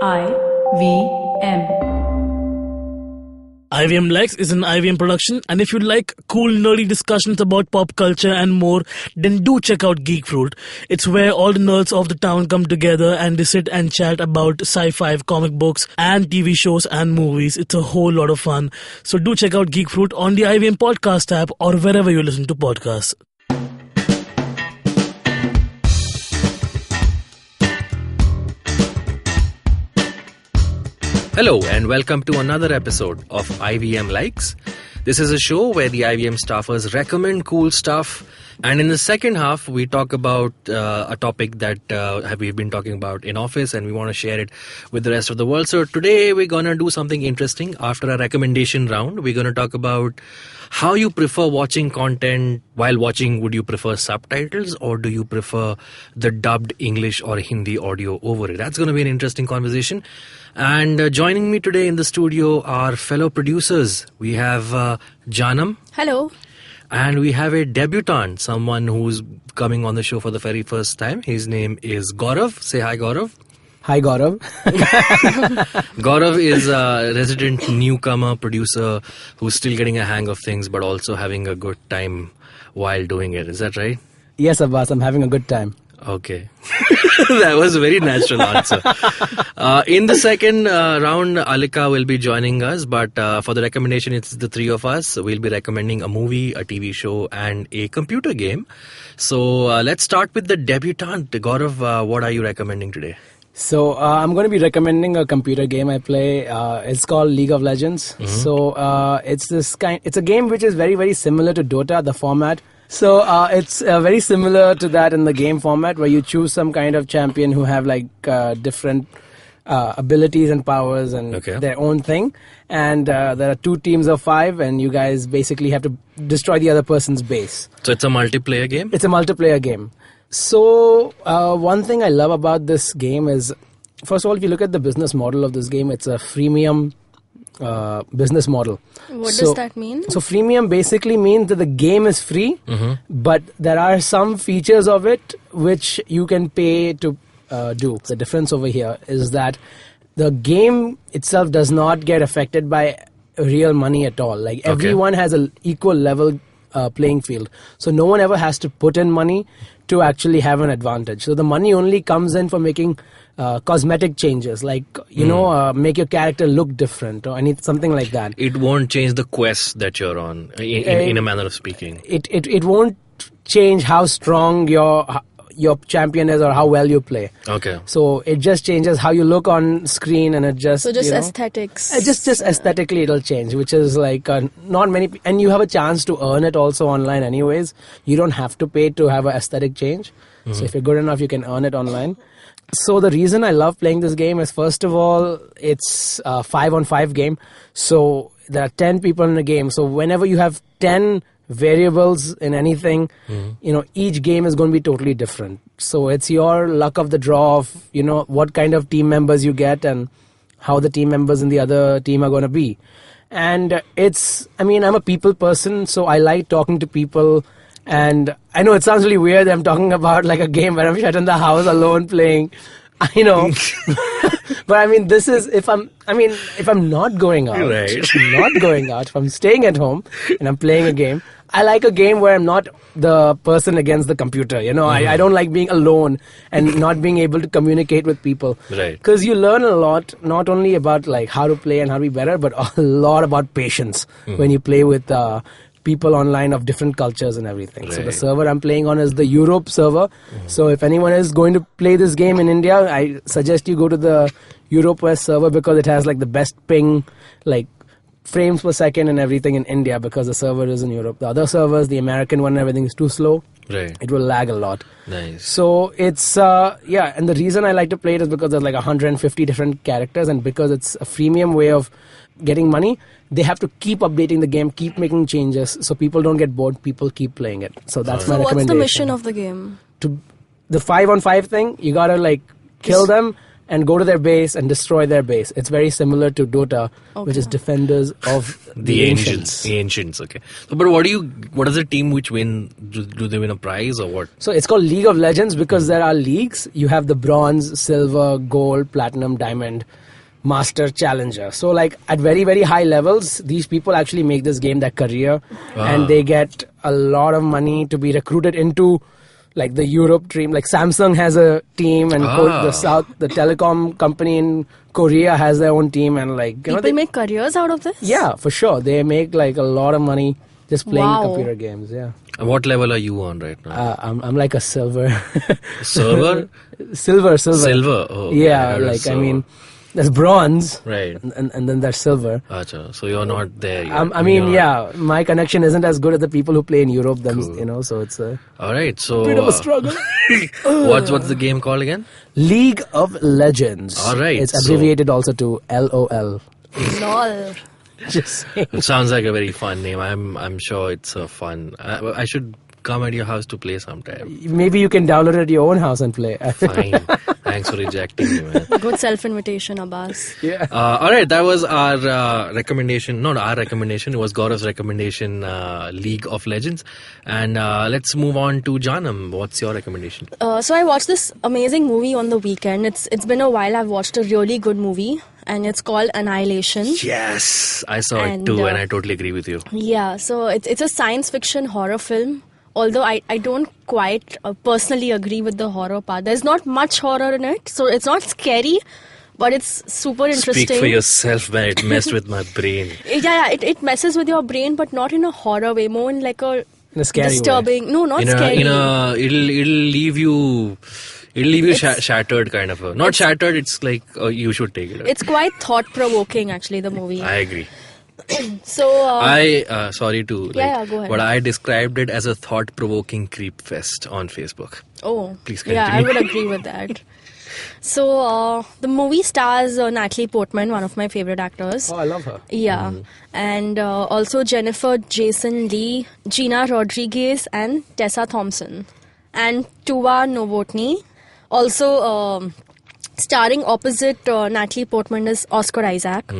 IVM. IVM Likes is an IVM production, and if you like cool nerdy discussions about pop culture and more, then do check out Geek Fruit. It's where all the nerds of the town come together and they sit and chat about sci-fi, comic books and TV shows and movies. It's a whole lot of fun. So do check out Geek Fruit on the IVM podcast app or wherever you listen to podcasts. Hello and welcome to another episode of IVM Likes. This is a show where the IVM staffers recommend cool stuff, and in the second half we talk about a topic that we've been talking about in office and we want to share it with the rest of the world. So today we're going to do something interesting. After a recommendation round, we're going to talk about how you prefer watching content while watching. Would you prefer subtitles or do you prefer the dubbed English or Hindi audio over it? That's going to be an interesting conversation. And joining me today in the studio are fellow producers. We have Jaanam. Hello. And we have a debutant, someone who's coming on the show for the very first time. His name is Gaurav. Say hi, Gaurav. Hi, Gaurav. Gaurav is a resident newcomer producer who's still getting a hang of things but also having a good time while doing it. Is that right? Yes, Abbas, I'm having a good time. Okay. That was a very natural answer. In the second round, Alika will be joining us, but for the recommendation, it's the three of us. We'll be recommending a movie, a TV show, and a computer game. So let's start with the debutant. Gaurav, what are you recommending today? So I'm going to be recommending a computer game I play. It's called League of Legends. Mm-hmm. So it's a game which is very, very similar to Dota, the format. So it's very similar to that in the game format, where you choose some kind of champion who have like different abilities and powers and their own thing. And there are 2 teams of 5, and you guys basically have to destroy the other person's base. So it's a multiplayer game? It's a multiplayer game. So one thing I love about this game is, first of all, if you look at the business model of this game, it's a freemium business model. What does that mean? So freemium basically means that the game is free, but there are some features of it which you can pay to do. The difference over here is that the game itself does not get affected by real money at all. Like everyone has an equal level playing field. So no one ever has to put in money to actually have an advantage. So the money only comes in for making cosmetic changes, like make your character look different or something like that. It won't change the quest that you're on, in a manner of speaking. It won't change how strong your champion is or how well you play. Okay. So it just changes how you look on screen, and it just aesthetics. Just aesthetically it'll change, which is like not many, and you have a chance to earn it also online anyways. You don't have to pay to have an aesthetic change. Mm-hmm. So if you're good enough, you can earn it online. So the reason I love playing this game is, first of all, it's a 5-on-5 game. So there are 10 people in the game. So whenever you have 10 variables in anything, each game is going to be totally different. So it's your luck of the draw of, what kind of team members you get and how the team members in the other team are going to be. And I'm a people person, so I like talking to people. And I know it sounds really weird that I'm talking about like a game where I'm shut in the house alone playing. I know. But this is if I'm not going out, if I'm staying at home and I'm playing a game, I like a game where I'm not the person against the computer. I don't like being alone and not being able to communicate with people. Right. Because you learn a lot, not only about like how to play and how to be better, but a lot about patience when you play with people online of different cultures and everything. Right. So the server I'm playing on is the Europe server. So if anyone is going to play this game in India, I suggest you go to the Europe West server, because it has like the best ping, like frames per second and everything in India, because the server is in Europe. The other servers, the American one, everything is too slow. Right. It will lag a lot. Nice. So it's and the reason I like to play it is because there's like 150 different characters, and because it's a freemium way of getting money, they have to keep updating the game, keep making changes, so people don't get bored, people keep playing it. So that's my recommendation. What's the mission of the game? To the 5-on-5 thing, you gotta like kill them and go to their base and destroy their base. It's very similar to Dota, which is Defenders of the Ancients. The Ancients, okay. So, but what is the team which win? Do they win a prize or what? So it's called League of Legends because there are leagues. You have the bronze, silver, gold, platinum, diamond, master, challenger. So like at very, very high levels, these people actually make this game their career and they get a lot of money to be recruited into like the Europe team. Like Samsung has a team and the telecom company in Korea has their own team, and like people make careers out of this. Yeah, for sure. They make like a lot of money just playing computer games. Yeah. And what level are you on right now? I'm like a silver. Silver? Silver. Silver. Oh, yeah, like I mean, there's bronze, right, and then there's silver. Achha, so you're not there yet. I mean, my connection isn't as good as the people who play in Europe. Cool. So it's a alright. So bit of a struggle. What's the game called again? League of Legends. Alright, it's abbreviated also to LOL. LOL. Just saying. It sounds like a very fun name. I'm sure it's fun. I should come at your house to play sometime. Maybe you can download it at your own house and play. Fine. Thanks for rejecting me, man. Good self-invitation, Abbas. Yeah. Alright, that was our recommendation. Not our recommendation. It was Gaurav's recommendation, League of Legends. And let's move on to Jaanam. What's your recommendation? So I watched this amazing movie on the weekend. It's been a while. I've watched a really good movie, and it's called Annihilation. Yes, I saw it too, and I totally agree with you. Yeah, so it's a science fiction horror film. Although I don't quite personally agree with the horror part. There's not much horror in it, so it's not scary, but it's super interesting. Speak for yourself, man. It messed with my brain. It messes with your brain, but not in a horror way, more in like a scary disturbing way. No, not scary. It'll leave you shattered, kind of. Not shattered, it's like you should take it. It's quite thought-provoking, actually, the movie. I agree. So sorry to go ahead. But I described it as a thought-provoking creep fest on Facebook. Oh, please continue. Yeah, I would agree with that. So the movie stars Natalie Portman, one of my favorite actors. Oh, I love her. Yeah, and also Jennifer Jason Leigh, Gina Rodriguez, and Tessa Thompson, and Tuva Novotny. Also starring opposite Natalie Portman is Oscar Isaac.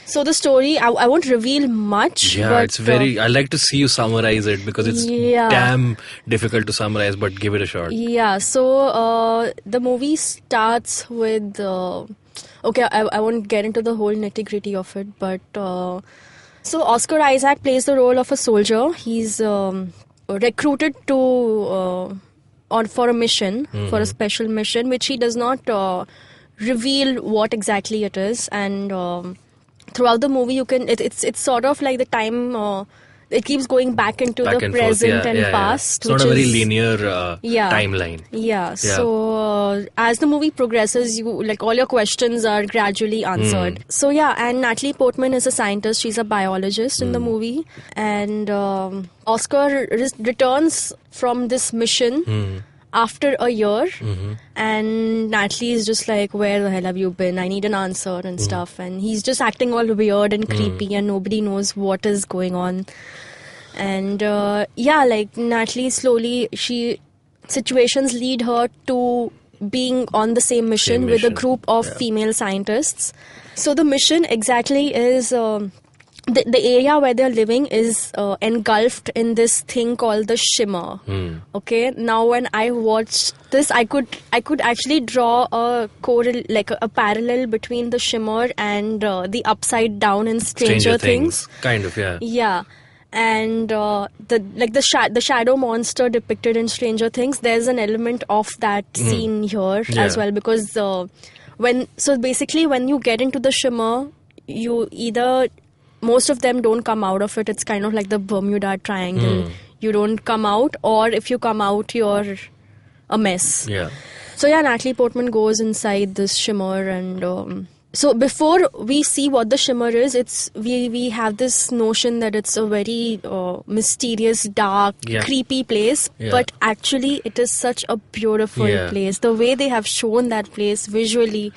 So the story, I won't reveal much. Yeah, but, it's very... I like to see you summarize it because it's damn difficult to summarize, but give it a shot. Yeah, so the movie starts with... okay, I won't get into the whole nitty-gritty of it, but... so Oscar Isaac plays the role of a soldier. He's recruited to... for a mission, for a special mission, which he does not reveal what exactly it is, and... throughout the movie, you can it's sort of like the time it keeps going back into the present and past. It's not a very linear timeline. Yeah. So as the movie progresses, you like all your questions are gradually answered. So and Natalie Portman is a scientist. She's a biologist in the movie, and Oscar returns from this mission. After a year, and Natalie is just like, where the hell have you been? I need an answer and stuff. And he's just acting all weird and creepy, and nobody knows what is going on. And like Natalie slowly, situations lead her to being on the same mission with a group of female scientists. So the mission exactly is... The area where they're living is engulfed in this thing called the shimmer. Okay, now when I watched this, I could actually draw a parallel between the shimmer and the upside down in Stranger Things. Kind of, yeah. Yeah, and the shadow monster depicted in Stranger Things. There's an element of that scene here as well, because when you get into the shimmer, you either... Most of them don't come out of it. It's kind of like the Bermuda Triangle. You don't come out, or if you come out, you're a mess. Yeah. So Natalie Portman goes inside this shimmer, and so before we see what the shimmer is, we have this notion that it's a very mysterious, dark, creepy place. Yeah. But actually, it is such a beautiful place. The way they have shown that place visually,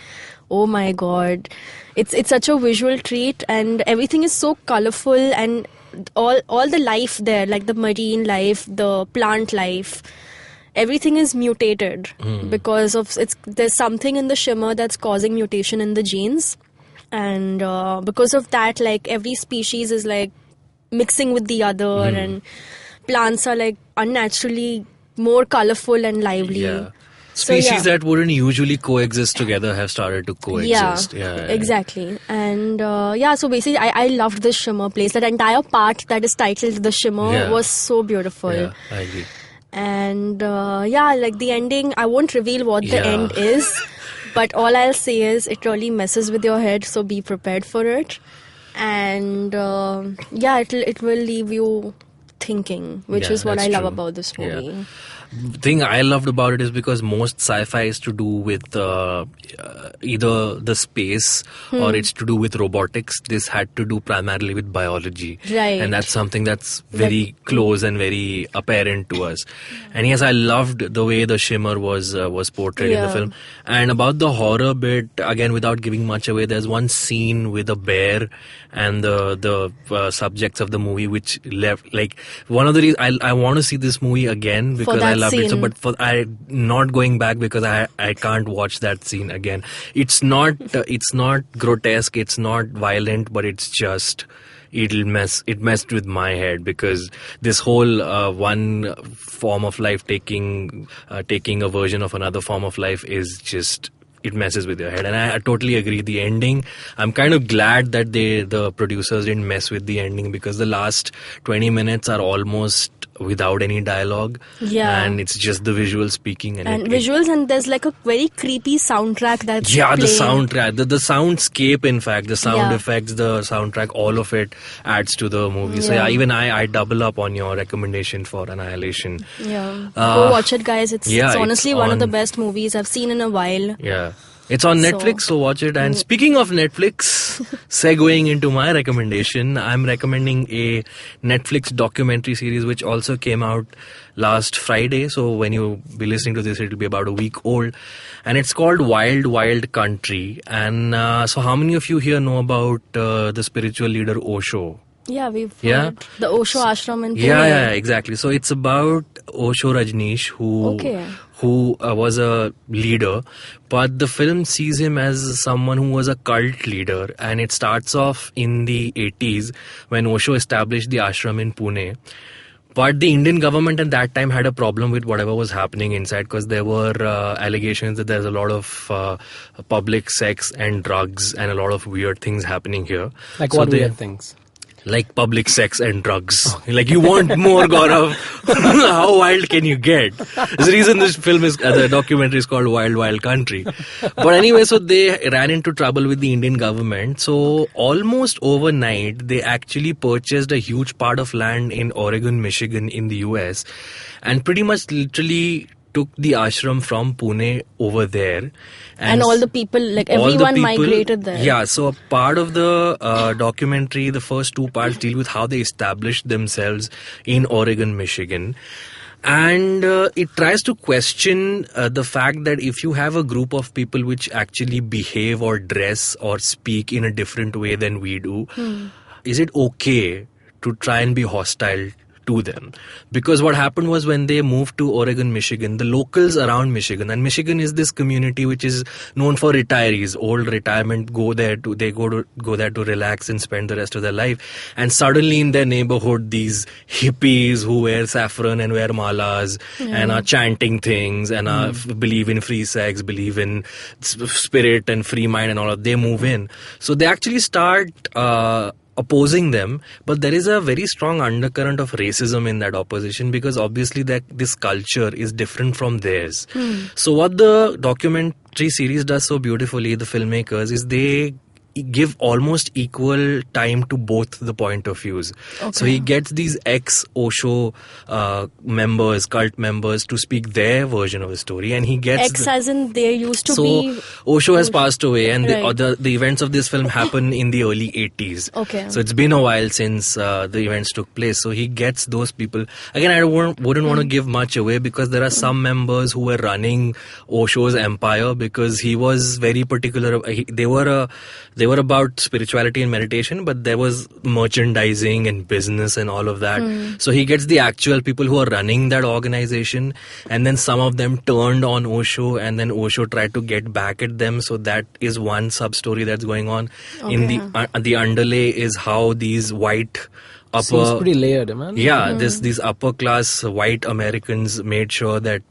oh my God. It's such a visual treat, and everything is so colorful, and all the life there, like the marine life, the plant life, everything is mutated because of there's something in the shimmer that's causing mutation in the genes, and because of that, like every species is like mixing with the other, and plants are like unnaturally more colorful and lively. Yeah. So, Species that wouldn't usually coexist together have started to coexist. Yeah, exactly. And so basically I loved the shimmer place. That entire part that is titled The Shimmer was so beautiful. Yeah, I agree. And like the ending, I won't reveal what the end is, but all I'll say is it really messes with your head, so be prepared for it. And it will leave you thinking, which is what I love about this movie. Yeah. The thing I loved about it is because most sci-fi is to do with either the space or it's to do with robotics. This had to do primarily with biology. Right. And that's something that's very close and very apparent to us. And yes, I loved the way the shimmer was portrayed in the film. And about the horror bit, again, without giving much away, there's one scene with a bear and the subjects of the movie which left, like, one of the reasons I want to see this movie again because I loved it so, but I'm not going back because I can't watch that scene again. It's not grotesque, it's not violent, but it's just it messed with my head because this whole one form of life taking a version of another form of life is just, it messes with your head. And I totally agree. The ending, I'm kind of glad that the producers didn't mess with the ending because the last 20 minutes are almost without any dialogue. Yeah. And it's just the visuals speaking. And visuals, and there's like a very creepy soundtrack that's playing. The soundtrack, the soundscape, in fact, the sound effects, the soundtrack, all of it adds to the movie. So even I double up on your recommendation for Annihilation. Yeah. Go watch it, guys. It's honestly one of the best movies I've seen in a while. Yeah. It's on Netflix, so watch it. And speaking of Netflix, segueing into my recommendation, I'm recommending a Netflix documentary series which also came out last Friday. So when you be listening to this, it'll be about a week old. And it's called Wild Wild Country. And so how many of you here know about the spiritual leader Osho? Yeah, we've heard the Osho ashram in Pune. Yeah, exactly. So it's about Osho Rajneesh, who was a leader, but the film sees him as someone who was a cult leader, and it starts off in the 80s when Osho established the ashram in Pune. But the Indian government at that time had a problem with whatever was happening inside because there were allegations that there's a lot of public sex and drugs and a lot of weird things happening here. Like what weird things? Like public sex and drugs. Like, you want more, Gaurav? How wild can you get? There's a reason this film the documentary is called Wild Wild Country. But anyway, so they ran into trouble with the Indian government. So almost overnight, they actually purchased a huge part of land in Oregon, Michigan in the US, and pretty much literally took the ashram from Pune over there. And all the people, like everyone migrated there. Yeah, so a part of the documentary, the first two parts deal with how they established themselves in Oregon, Michigan. And it tries to question the fact that if you have a group of people which actually behave or dress or speak in a different way than we do, is it okay to try and be hostile to them? Because what happened was when they moved to Oregon, Michigan, the locals around Michigan, and Michigan is this community which is known for retirees, old retirement, go there to relax and spend the rest of their life. And suddenly in their neighborhood, these hippies who wear saffron and wear malas and are chanting things and believe in free sex, believe in spirit and free mind and all of, they move in. So they actually start opposing them, but there is a very strong undercurrent of racism in that opposition because obviously this culture is different from theirs. So what the documentary series does so beautifully, the filmmakers, is they give almost equal time to both the point of views. Okay. So he gets these ex-Osho members, cult members, to speak their version of the story, and he gets as in there used to be. So Osho has passed away, and the events of this film happen in the early 80s. Okay. So it's been a while since the events took place. So he gets those people. Again, I wouldn't want to give much away because there are some members who were running Osho's empire because he was very particular. They were about spirituality and meditation, but there was merchandising and business and all of that. So he gets the actual people who are running that organization, and then some of them turned on Osho, and then Osho tried to get back at them. So that is one sub-story that's going on. In the underlay is how these white Seems pretty layered, man. Yeah, these upper class white Americans made sure that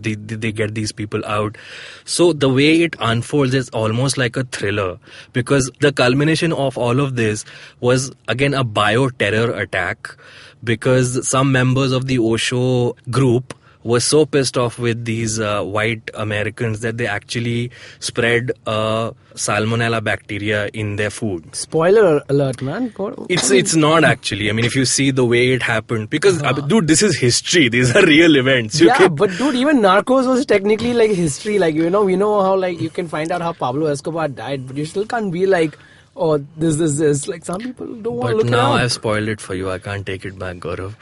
they get these people out. So the way it unfolds is almost like a thriller, because the culmination of all of this was again a bioterror attack, because some members of the Osho group were so pissed off with these white Americans that they actually spread salmonella bacteria in their food. Spoiler alert, man. It's not actually. I mean, if you see the way it happened, because dude, this is history. These are real events. But dude, even Narcos was technically like history. Like, we know how like you can find out how Pablo Escobar died, but you still can't be like, oh, this. Like, some people don't want to look But now around. I've spoiled it for you. I can't take it back, Gaurav.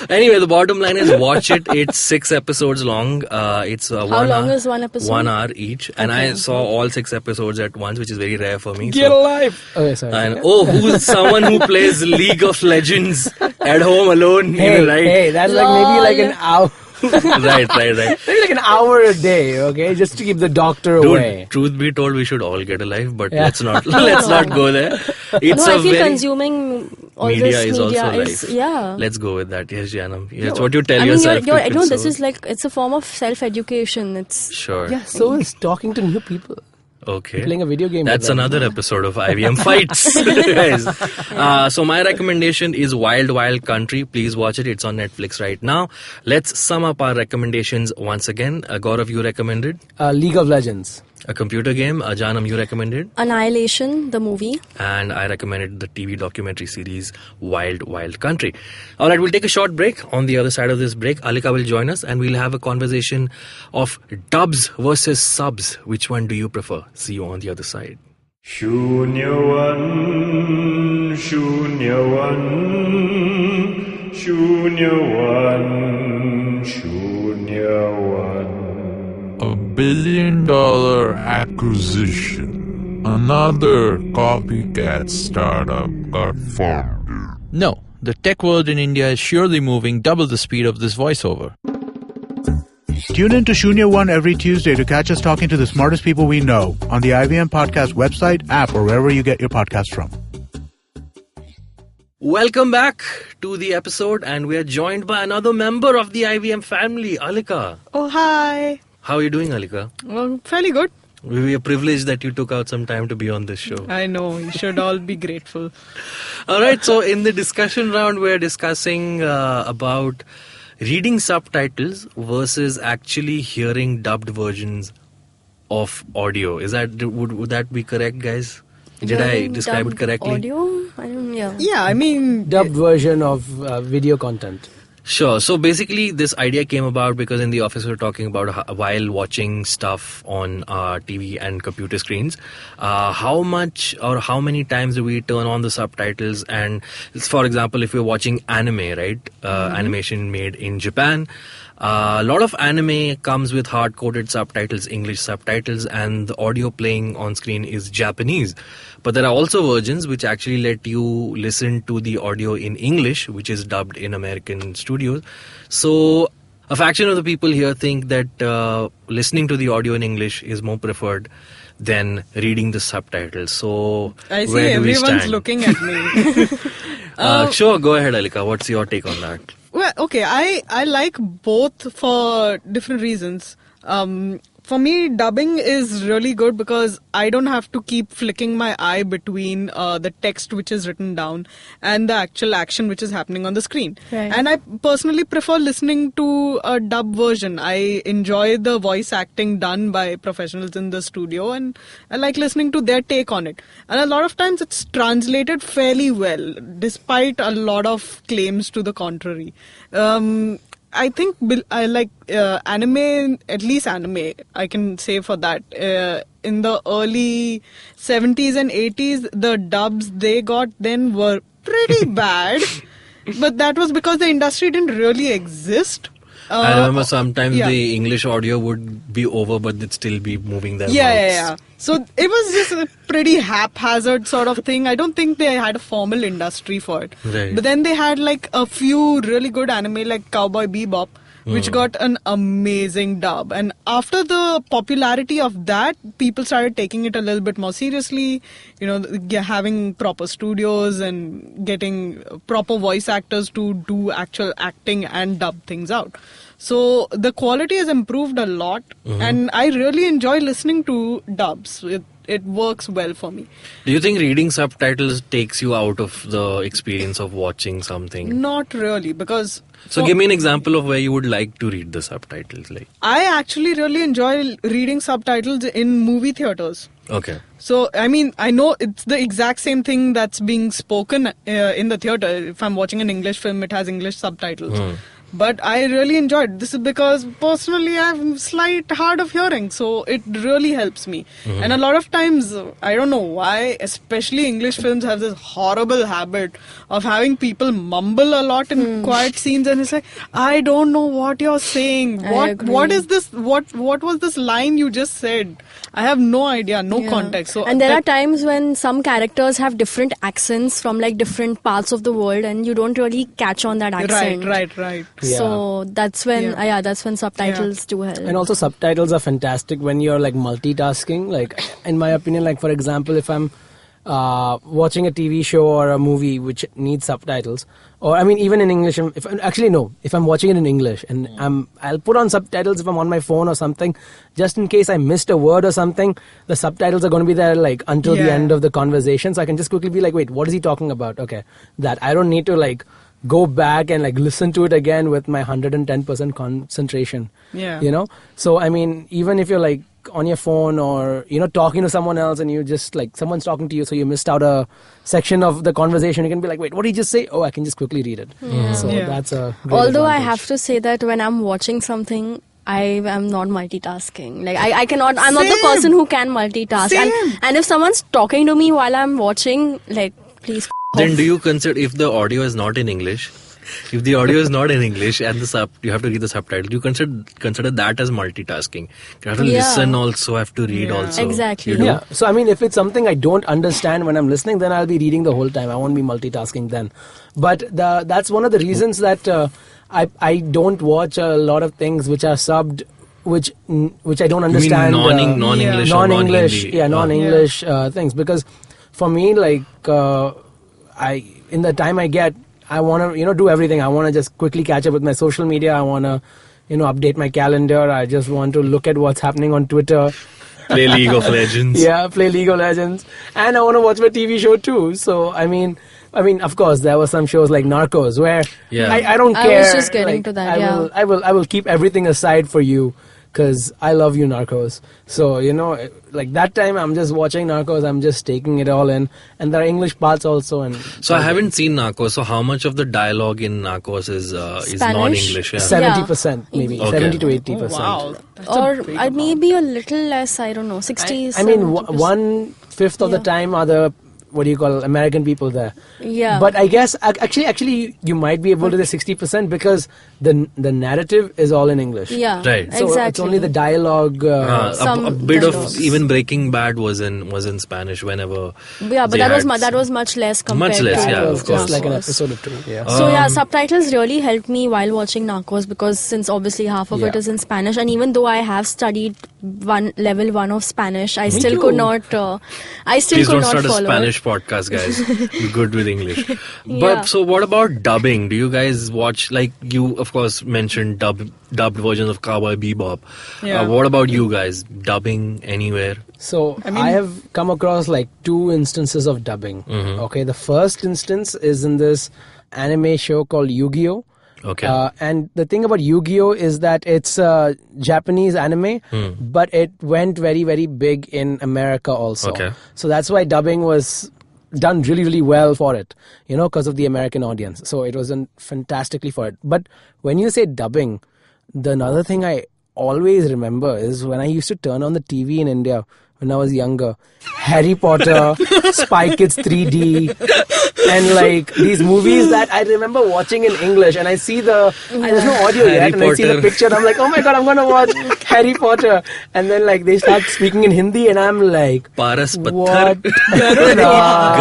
Anyway, the bottom line is watch it. It's 6 episodes long. It's How long is one episode? 1 hour each. And I saw all 6 episodes at once, which is very rare for me. Get alive! Okay, sorry. And who's someone who plays League of Legends at home alone? Hey, that's like maybe like an hour. right. Maybe like an hour a day, okay, just to keep the doctor away. Dude, truth be told, we should all get a life, but let's not go there. It's I feel consuming all media this is media also is life. Yeah. Let's go with that. Yes, Jaanam. That's what you tell I mean, yourself. this is like, it's a form of self-education. It's Sure. Yeah, so is talking to new people. Okay. Playing a video game. That's with them. another episode of IVM Fights. Guys. So my recommendation is Wild Wild Country. Please watch it. It's on Netflix right now. Let's sum up our recommendations once again. Gaurav, you recommended League of Legends. a computer game. Jaanam, you recommended. Annihilation, the movie. And I recommended the TV documentary series Wild Wild Country. All right, we'll take a short break. On the other side of this break, Alika will join us and we'll have a conversation of dubs versus subs. Which one do you prefer? See you on the other side. Shunyawan, Shunyawan, Shunyawan, Shunyawan. $1 billion acquisition. Another copycat startup got formed. No, the tech world in India is surely moving double the speed of this voiceover. Tune in to Shunya One every Tuesday to catch us talking to the smartest people we know on the IVM Podcast website, app, or wherever you get your podcasts from. Welcome back to the episode, and we are joined by another member of the IVM family, Alika. Oh, hi. How are you doing, Alika? Well, fairly good. We are privileged that you took out some time to be on this show. I know, you should all be grateful. All right, so in the discussion round, we're discussing about reading subtitles versus actually hearing dubbed versions of audio. Is that would that be correct, guys? Did I describe it correctly? Audio? Yeah. Yeah, I mean... Dubbed version of video content. Sure. So basically, this idea came about because in the office we were talking about while watching stuff on TV and computer screens, how much or how many times do we turn on the subtitles? And for example, if we're watching anime, right, animation made in Japan, a lot of anime comes with hard-coded subtitles, English subtitles, and the audio playing on screen is Japanese. But there are also versions which actually let you listen to the audio in English, which is dubbed in American studios. So a fraction of the people here think that listening to the audio in English is more preferred than reading the subtitles. So I see where do we everyone's stand? looking at me. Sure, go ahead, Alika. What's your take on that? Well, okay, I like both for different reasons. For me, dubbing is really good because I don't have to keep flicking my eye between the text which is written down and the actual action which is happening on the screen. Right. And I personally prefer listening to a dub version. I enjoy the voice acting done by professionals in the studio, and I like listening to their take on it. And a lot of times it's translated fairly well, despite a lot of claims to the contrary. I think I like anime, at least anime, I can say for that. In the early 70s and 80s, the dubs they got then were pretty bad. But that was because the industry didn't really exist. I remember sometimes yeah. the English audio would be over, but they'd still be moving their mouths. So it was just a pretty haphazard sort of thing. I don't think they had a formal industry for it. Right. But then they had like a few really good anime like Cowboy Bebop, which got an amazing dub. And after the popularity of that, people started taking it a little bit more seriously, having proper studios and getting proper voice actors to do actual acting and dub things out. So the quality has improved a lot, and I really enjoy listening to dubs. It works well for me. Do you think reading subtitles takes you out of the experience of watching something? Not really, because... So give me an example of where you would like to read the subtitles. I actually really enjoy reading subtitles in movie theaters. Okay. So, I mean, I know it's the exact same thing that's being spoken in the theater. If I'm watching an English film, it has English subtitles. But I really enjoyed this is because personally I have slight hard of hearing, so it really helps me. And a lot of times, I don't know why, especially English films have this horrible habit of having people mumble a lot in quiet scenes, and it's like, I don't know what you're saying. What is this? What was this line you just said? I have no idea, no context. So and there are times when some characters have different accents from like different parts of the world, and you don't really catch on that accent. Right. Yeah. So that's when, that's when subtitles do help. And also subtitles are fantastic when you're like multitasking. Like, in my opinion, like for example, if I'm watching a TV show or a movie which needs subtitles, or I mean even in English, if I'm watching it in English and I'll put on subtitles if I'm on my phone or something, just in case I missed a word or something, the subtitles are going to be there like until the end of the conversation, so I can just quickly be like, wait, what is he talking about? Okay, that I don't need to like go back and like listen to it again with my 110% concentration. So I mean, even if you're like on your phone or talking to someone else and you just like someone's talking to you, so you missed out a section of the conversation, you can be like, wait, what did he just say? Oh, I can just quickly read it. So that's a great Although I advantage. have to say that when I'm watching something, I am not multitasking. Like I cannot. I'm not the person who can multitask. And if someone's talking to me while I'm watching, like, please. Then do you consider, if the audio is not in English, and you have to read the subtitle, you consider that as multitasking? You have to listen also, have to read also. Exactly. Yeah. So I mean, if it's something I don't understand when I'm listening, then I'll be reading the whole time. I won't be multitasking then. But that's one of the reasons that I don't watch a lot of things which are subbed, which I don't understand. Non-English or non-English, non-Hindi. Non-English things. Because for me, like in the time I get, I want to do everything. I want to just quickly catch up with my social media. I want to update my calendar. I just want to look at what's happening on Twitter. Play League of Legends. Play League of Legends. And I want to watch my TV show too. So I mean, of course, there were some shows like Narcos where I don't care. I was just getting to that. I will keep everything aside for you because I love you, Narcos. So like that time, I'm just watching Narcos. I'm just taking it all in, and there are English parts also. And so I haven't seen Narcos. So how much of the dialogue in Narcos is non-English? 70%, maybe 70 to 80%. Wow. Or maybe a little less. I don't know. 60. I mean, 70%. 1/5 of the time are the American people there. Yeah. But I guess actually you might be able to say 60% because the narrative is all in English. Yeah. Right. So exactly. it's only the dialogue. A bit of even Breaking Bad was in Spanish whenever. Yeah, but that was much less compared Much less, to yeah, It was of just course. like an episode or two. Yeah. So subtitles really helped me while watching Narcos, because since obviously half of it is in Spanish, and even though I have studied level 1 of Spanish, I still could not. Please don't start follow a Spanish it. podcast, guys. Be good with English. Yeah. But so, what about dubbing? Do you guys watch? Like you, of course, mentioned dubbed versions of Cowboy Bebop. Yeah. What about you guys? Dubbing anywhere? So I have come across like 2 instances of dubbing. Okay, the first instance is in this anime show called Yu-Gi-Oh! Okay. And the thing about Yu-Gi-Oh! Is that it's a Japanese anime, but it went very, very big in America also. Okay. So that's why dubbing was done really, really well for it, because of the American audience. So it was done fantastically for it. But when you say dubbing, the another thing I always remember is when I used to turn on the TV in India when I was younger, Harry Potter, Spy Kids 3D, and like these movies that I remember watching in English, and I see there's no audio Harry yet, and I see the Potter. picture, and I'm like, oh my god, I'm gonna watch Harry Potter, and then like they start speaking in Hindi, and I'm like, Paras what? Patthar.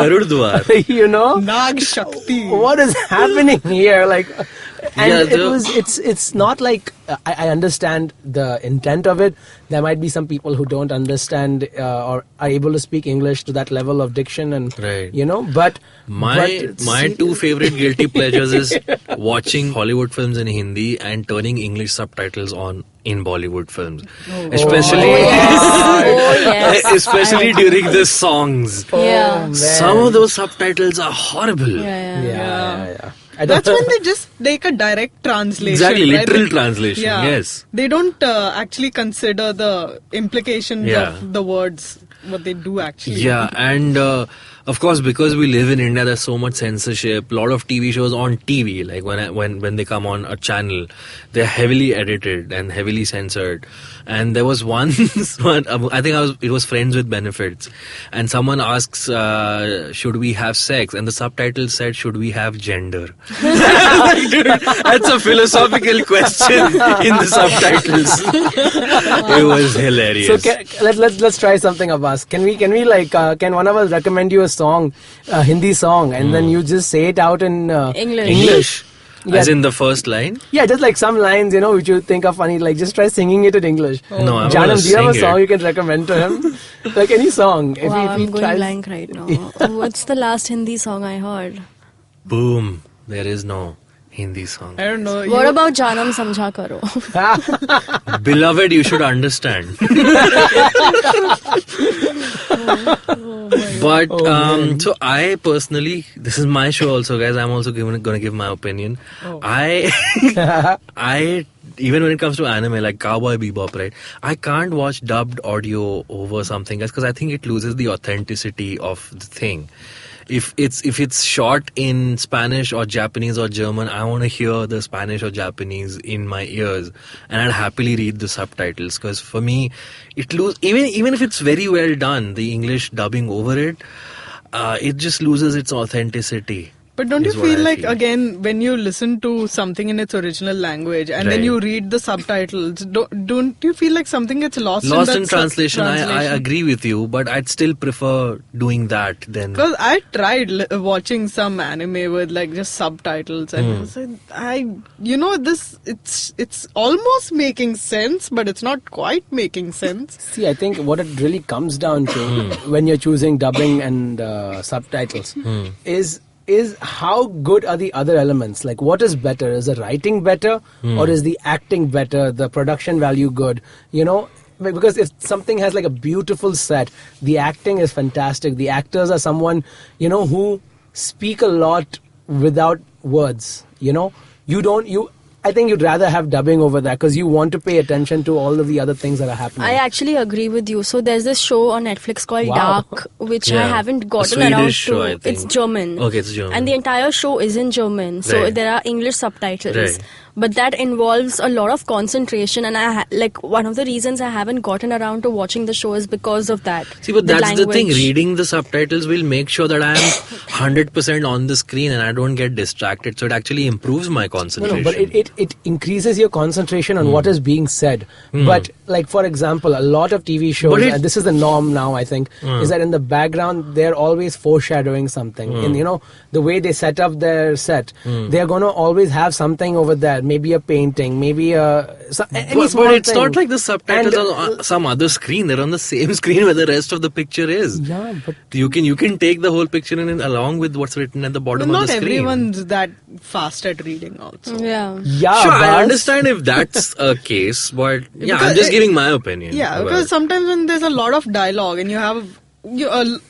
Garud Dwar. You know, Nag Shakti. what is happening here? Like, and Yeah, it's not like I understand the intent of it. There might be some people who don't understand or are able to speak English to that level of diction, and Right. you know, but My two favorite guilty pleasures is watching Hollywood films in Hindi and turning English subtitles on in Bollywood films, especially especially during the songs. Yeah. Some of those subtitles are horrible. yeah. That's when they just take a direct translation. Exactly, right? literal translation. Yes. They don't actually consider the implications Yeah. of the words, what they do actually. Yeah, and of course, because we live in India, there's so much censorship. A lot of TV shows on TV, like when they come on a channel, they're heavily edited and heavily censored. And there was once one, I think it was Friends with Benefits, and someone asks, "Should we have sex?" And the subtitle said, "Should we have gender?" That's a philosophical question in the subtitles. It was hilarious. So let's try something, Abbas. Can we like can one of us recommend you a song, a Hindi song, and then you just say it out in English. Yeah. As in the first line? Yeah, just like some lines, you know, which you think are funny. Like, just try singing it in English. No, I'm Jaanam, gonna do you have a sing song it. you can recommend to him? Like any song. If Wow, he I'm going tries- blank right now. What's the last Hindi song I heard? Boom. There is no Hindi song. I don't know. What about Jaanam Samjha Karo? Beloved, you should understand. But so I personally, this is my show also, guys. I'm also going to give my opinion. I even when it comes to anime like Cowboy Bebop, right? I can't watch dubbed audio over something else because I think it loses the authenticity of the thing. If it's shot in Spanish or Japanese or German, I want to hear the Spanish or Japanese in my ears, and I'd happily read the subtitles because for me, it even if it's very well done, the English dubbing over it, it just loses its authenticity. But don't you is what feel I like, feel. again, when you listen to something in its original language and then Right. you read the subtitles, don't you feel like something gets lost Lost in in that translation, I agree with you, but I'd still prefer doing that than... Because I tried watching some anime with like just subtitles, and it was like, it's almost making sense, but it's not quite making sense. See, I think what it really comes down to when you're choosing dubbing and subtitles is how good are the other elements? Like, what is better? Is the writing better, or is the acting better? The production value good? You know, because if something has like a beautiful set, the acting is fantastic. The actors are someone, you know, who speak a lot without words. You know, I think you'd rather have dubbing over that because you want to pay attention to all of the other things that are happening. I actually agree with you. So there's this show on Netflix called Wow. Dark, which Yeah. I haven't gotten Swedish around show, I to. think. It's German. Okay, it's German. And the entire show is in German. So Right. there are English subtitles. Right. But that involves a lot of concentration, and one of the reasons I haven't gotten around to watching the show is because of that. See, but that's the thing. language. Reading the subtitles will make sure that I am 100% on the screen and I don't get distracted. So it actually improves my No, concentration. but it increases your concentration on what is being said. But like, for example, a lot of TV shows, and this is the norm now, I think, is that in the background they're always foreshadowing something. And you know, the way they set up their set, they're going to always have something over there. Maybe a painting, maybe any small but it's thing. not like the subtitles And, are on some other screen. They're on the same screen where the rest of the picture is. Yeah, but You can take the whole picture in along with what's written at the bottom Not of the screen. everyone's that fast at reading also. Yeah. yeah, Sure, I but- understand if that's a case, but yeah, Because I'm just it- giving my opinion. Yeah, about because it. sometimes when there's a lot of dialogue and you have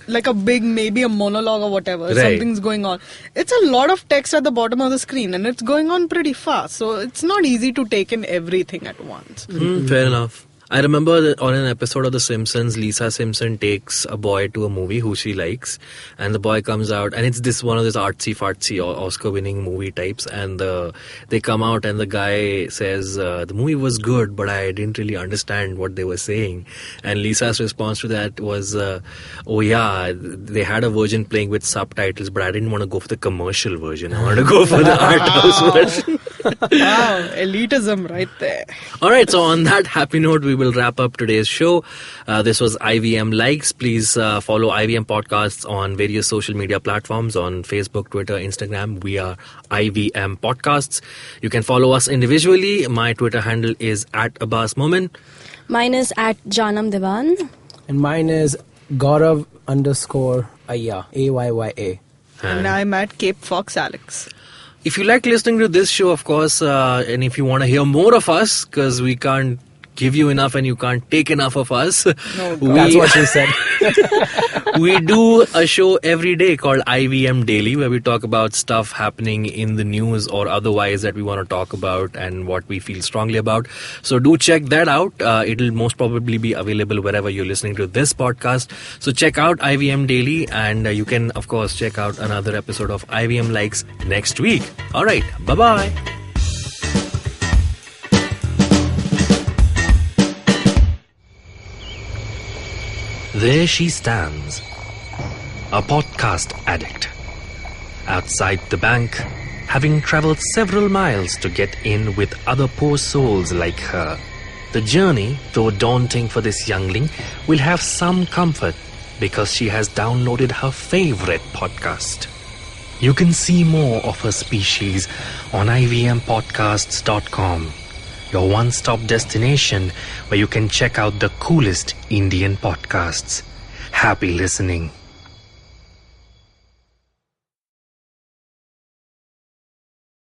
like a big, maybe a monologue or whatever, Right. something's going on. It's a lot of text at the bottom of the screen and it's going on pretty fast. So it's not easy to take in everything at once. Fair enough. I remember that on an episode of The Simpsons, Lisa Simpson takes a boy to a movie who she likes, and the boy comes out, and it's this one of those artsy-fartsy Oscar-winning movie types, and they come out, and the guy says, the movie was good, but I didn't really understand what they were saying. And Lisa's response to that was, oh yeah, they had a version playing with subtitles, but I didn't want to go for the commercial version. I wanted to go for the art house version. Wow, elitism right there. Alright, so on that happy note, we will wrap up today's show. This was IVM Likes. Please follow IVM Podcasts on various social media platforms on Facebook, Twitter, Instagram. We are IVM Podcasts. You can follow us individually. My Twitter handle is @Abbas Momin. Mine is @Jaanam Devan. And mine is Gaurav_Ayya, AYYA. And I'm at Cape Fox Alex. If you like listening to this show, of course, and if you want to hear more of us, because we can't give you enough and you can't take enough of us. That's what she said. We do a show every day called IVM Daily, where we talk about stuff happening in the news or otherwise that we want to talk about and what we feel strongly about. So do check that out. It'll most probably be available wherever you're listening to this podcast. So check out IVM Daily, and you can, of course, check out another episode of IVM Likes next week. All right. Bye-bye. There she stands, a podcast addict, outside the bank, having travelled several miles to get in with other poor souls like her. The journey, though daunting for this youngling, will have some comfort because she has downloaded her favourite podcast. You can see more of her species on ivmpodcasts.com. Your one-stop destination where you can check out the coolest Indian podcasts. Happy listening.